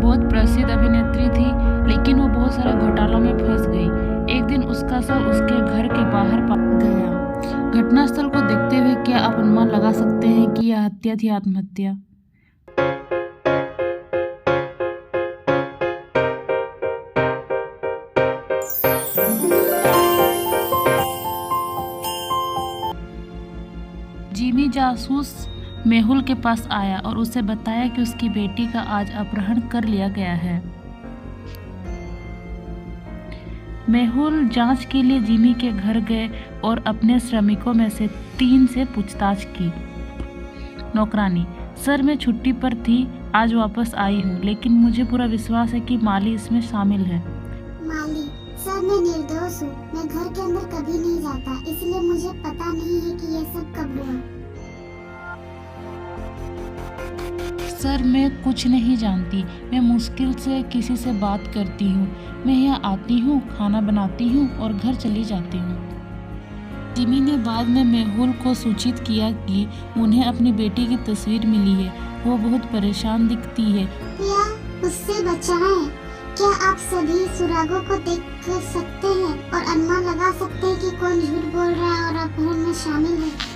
बहुत प्रसिद्ध अभिनेत्री थी, लेकिन वो बहुत सारे घोटालों में फंस गई। एक दिन उसका सर उसके घर के बाहर गया। घटनास्थल को देखते हुए क्या आप अनुमान लगा सकते हैं कि यह हत्या थी आत्महत्या? जिमी जासूस मेहुल के पास आया और उसे बताया कि उसकी बेटी का आज अपहरण कर लिया गया है। मेहुल जांच के लिए जिमी के घर गए और अपने श्रमिकों में से 3 से पूछताछ की। नौकरानी: सर मैं छुट्टी पर थी, आज वापस आई हूँ, लेकिन मुझे पूरा विश्वास है कि माली इसमें शामिल है। माली: सर मैं निर्दोष हूँ, मैं घर के अंदर कभी नहीं जाता, इसलिए मुझे पता नहीं है कि ये सब कब हुआ। सर मैं कुछ नहीं जानती, मैं मुश्किल से किसी से बात करती हूँ। मैं यहाँ आती हूँ, खाना बनाती हूँ और घर चली जाती हूँ। जिमी ने बाद में मेहुल को सूचित किया कि उन्हें अपनी बेटी की तस्वीर मिली है। वो बहुत परेशान दिखती है। या उससे बचाएं। क्या आप सभी सुरागों को देख कर सकते हैं और अनुमान लगा सकते हैं कि कौन झूठ बोल रहा है और अपहरण में शामिल है?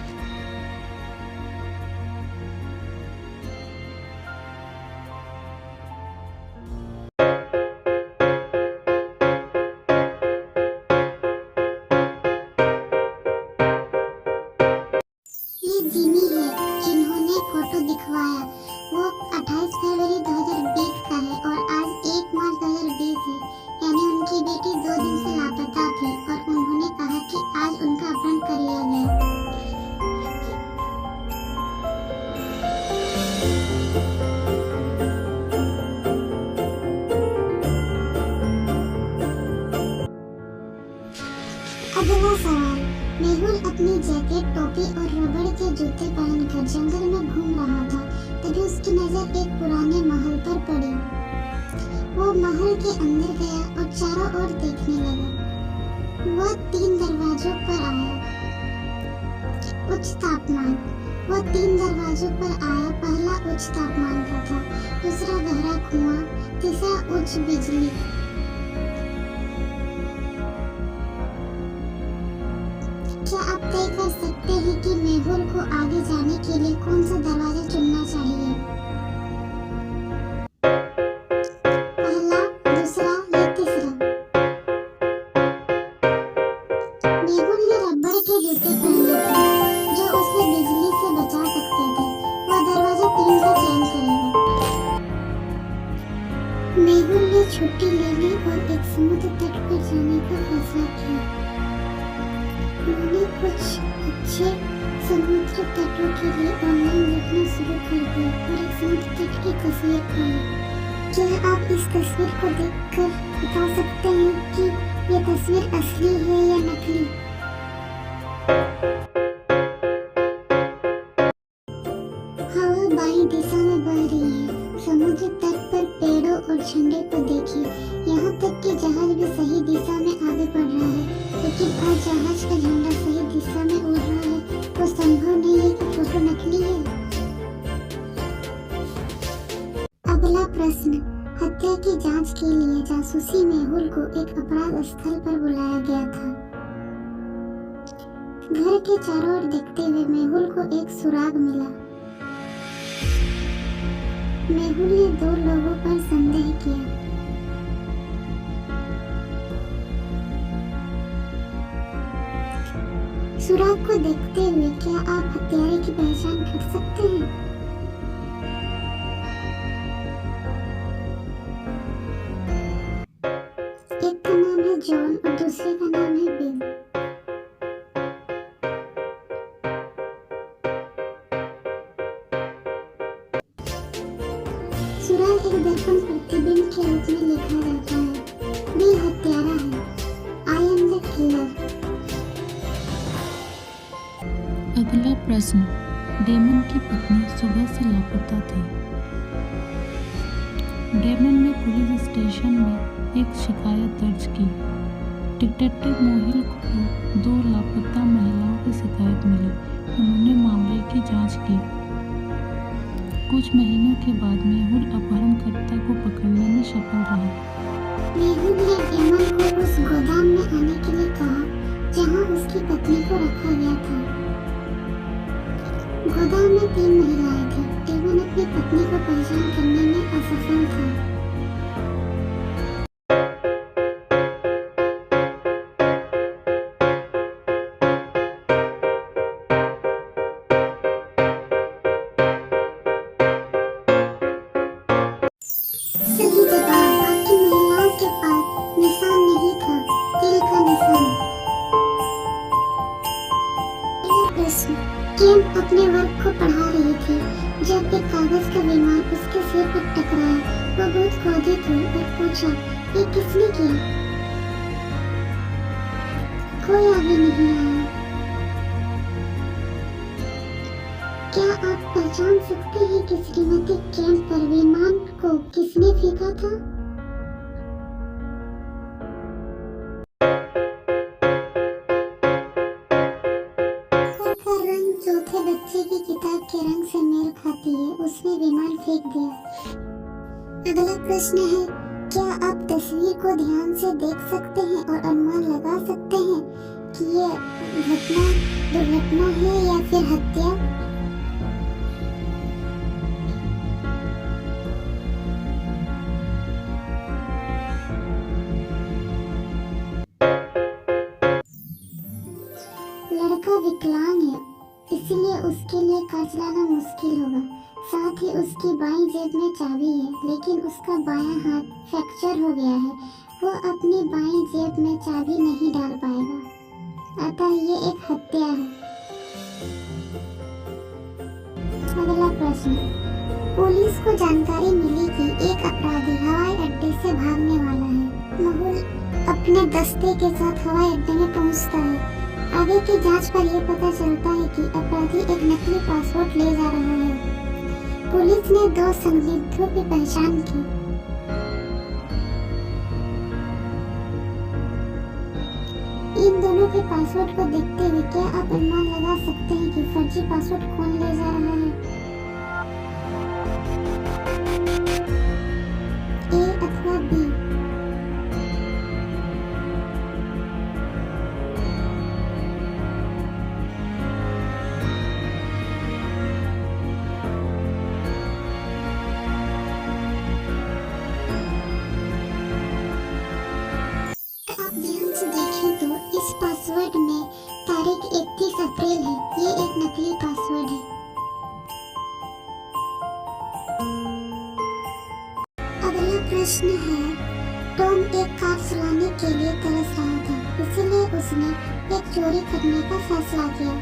ये जिमी है जिन्होंने फोटो दिखवाया। वो 28 फरवरी 2020 का है और आज 1 मार्च 2020 है, यानी उनकी बेटी 2 दिन से लापता थी और उन्होंने कहा कि आज उनका अपहरण कर लिया गया। अगला सवाल। मेहुल अपनी जैकेट, टोपी और रबड़ के जूते पहनकर जंगल में घूम रहा था। तभी उसकी नजर एक पुराने महल पर पड़ी। वो महल के अंदर गया और चारों ओर देखने लगा। वह 3 दरवाजों पर आया। उच्च तापमान। वह 3 दरवाजों पर आया। पहला उच्च तापमान का था, दूसरा गहरा कुआं, तीसरा उच्च बिजली। क्या आप तय कर सकते हैं कि मेहुल को आगे जाने के लिए कौन सा दरवाजा चुनना चाहिए? पहला, दूसरा या तीसरा? मेहुल ने रबड़ के जूते पहने थे जो उसे बिजली से बचा सकते थे। वह दरवाजा 3 का चयन करेगा। मेहुल ने छुट्टी ले ली और एक समुद्र तट पर जाने का फैसला किया। उन्होंने कुछ अच्छे समुद्र तटों के लिए ऑनलाइन देखना शुरू कर दिया और एक समुद्र तट की तस्वीर पाई। क्या आप इस तस्वीर को देखकर बता सकते हैं कि ये तस्वीर असली है या नकली? हवा बाई दिशा में बह रही है। समुद्र तट पर पेड़ों और झंडे को देखिए, यहाँ तक कि जहाज भी सही दिशा में आगे बढ़ रहा है, लेकिन आज जहाज का झंडा सही दिशा में उड़ रहा है। तो संभव नहीं है कि फोटो नकली है। अगला प्रश्न। हत्या की जांच के लिए जासूसी मेहुल को एक अपराध स्थल पर बुलाया गया था। घर के चारों ओर देखते हुए मेहुल को एक सुराग मिला। मेहुल ने 2 लोगों पर संदेह किया। सुराग को देखते हुए क्या आप हत्यारे की पहचान कर सकते हैं? एक का नाम है जॉन और दूसरे का नाम है बिल। सुराग एक दर्पण प्रतिबिंब के रूप में लिखा जाता है। बिल हत्यारा है। I am the killer. अगला प्रश्न। डेमन की पत्नी सुबह से लापता थी। डेमन ने पुलिस स्टेशन में एक शिकायत दर्ज की। डिटेक्टिव मोहिल को 2 लापता महिलाओं की शिकायत मिली। उन्होंने मामले की जांच की। कुछ महीनों के बाद मेहुल अपहरणकर्ता को पकड़ने गोदाम में आने के लिए कहा जहां उसकी पत्नी को रखा गया था। गोदाम में 3 महिलाएं थीं। टेवन अपनी पत्नी को पहचान करने में असफल था। सही जवाब, बाकी महिलाओं के पास निशान नहीं था, तिल का निशान। पहला प्रश्न, केम अपने वर्क को पढ़ा रही थी जब एक कागज का विमान उसके सिर पर टकराया। वो बहुत क्रोधित हुई और पूछा, ये किसने किया? कोई आगे नहीं आया। क्या आप पहचान सकते हैं कि श्रीमती केम पर विमान को किसने फेंका था? का रंग चौथे बच्चे की किताब के रंग से मेल खाती है। उसने विमान फेंक दिया। अगला प्रश्न है, क्या आप तस्वीर को ध्यान से देख सकते हैं और अनुमान लगा सकते हैं कि ये दुर्घटना है या फिर हत्या? लड़का विकलांग है, इसलिए उसके लिए कार चलाना मुश्किल होगा। साथ ही उसकी बाईं जेब में चाबी है, लेकिन उसका बायां हाथ फ्रैक्चर हो गया है। वो अपनी बाईं जेब में चाबी नहीं डाल पाएगा, अतः ये एक हत्या है। अगला प्रश्न, पुलिस को जानकारी मिली कि एक अपराधी हवाई अड्डे से भागने वाला है। महुल अपने दस्ते के साथ हवाई अड्डे में पहुंचता है। आगे की जांच पर यह पता चलता है कि अपराधी एक नकली पासपोर्ट ले जा रहा है। पुलिस ने 2 संदिग्धों की पहचान की। इन दोनों के पासपोर्ट को देखते हुए क्या आप अनुमान लगा सकते हैं कि फर्जी पासपोर्ट कौन ले जा रहा है? ए अथवा बी? इस पासवर्ड में तारीख 31 अप्रैल है। ये एक नकली पासवर्ड है। अगला प्रश्न है, टॉम एक कार चलाने के लिए तरस रहा था, इसलिए उसने एक चोरी करने का फैसला किया।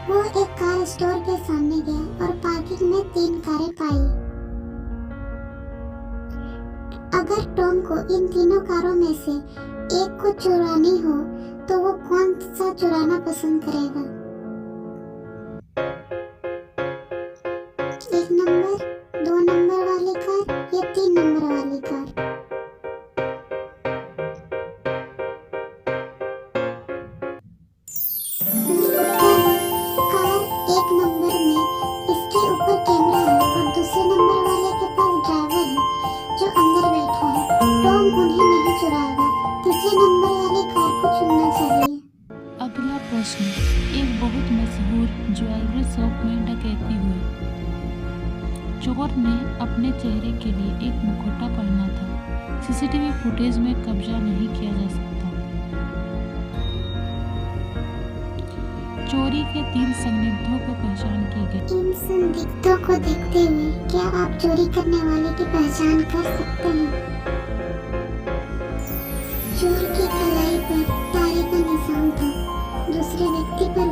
वो एक कार स्टोर के सामने गया और पार्किंग में 3 कारें पाई। अगर टॉम को इन तीनों कारों में से एक को चुरानी हो तो वो कौन सा चुराना पसंद करेगा? 1 नंबर, 2 नंबर वाली कार या 3 नंबर वाली कार? कार 1 नंबर में इसके ऊपर कैमरा है और दूसरे नंबर वाले के पास ड्राइवर है जो अंदर बैठा है। टॉम उन्हें नहीं चुराएगा। तीसरे नंबर वाली कार को चुनना चाहिए। अगला प्रश्न, एक बहुत मशहूर ज्वेलरी शॉप में डकैती हुई। चोर ने अपने चेहरे के लिए एक मुखौटा पहना था। सीसीटीवी फुटेज में कब्जा नहीं किया जा सकता। चोरी के 3 संदिग्धों को पहचान की गई। इन संदिग्धों को देखते हुए क्या आप चोरी करने वाले की पहचान कर सकते हैं? चोर की कलाई पर तारे का निशान था। दूसरे व्यक्ति पर